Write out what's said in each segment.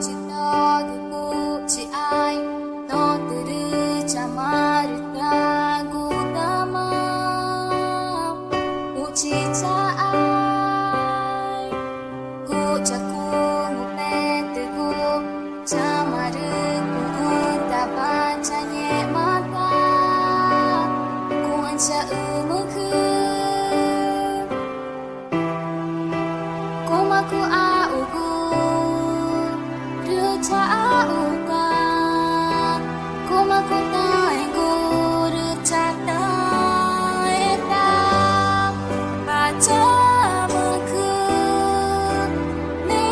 cintaku ci ai no tercemar ragu dama uci ai ku caku mupeteku camar ku tak bacanya mata ku anca umuku komaku augu ruca auga komaku taengu ruca taeta baca muku ne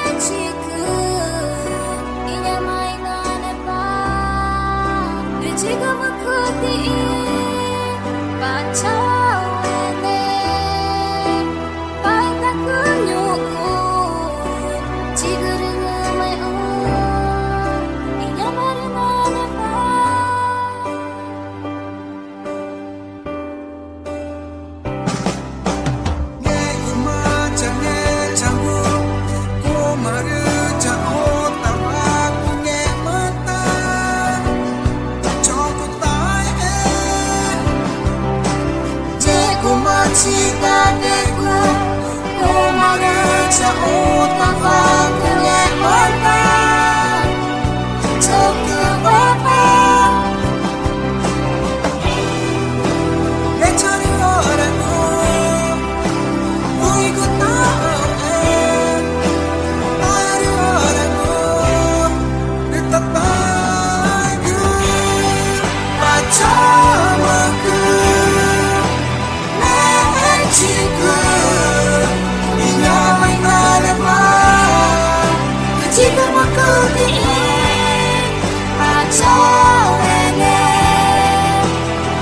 echiku inya mainan pa ruciku muku ti baca cita deku komare jauh tanpa punya mata cukup apa mencari orangku ku ikut tahu cari orangku tetap bahagia baca buku jika inya mainan apa jika aku ingin baca ini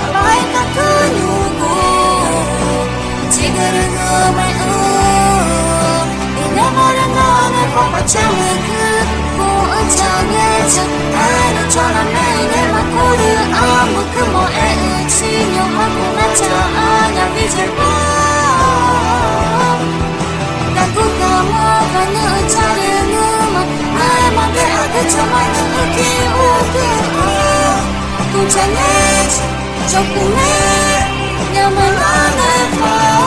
baik aku nunggu jika renungan inya mainan apa baca buku ku ucapnya ada jalan lain aku aku kemo senyum aku baca hanya bicara Jangan, jangan, jangan, jangan,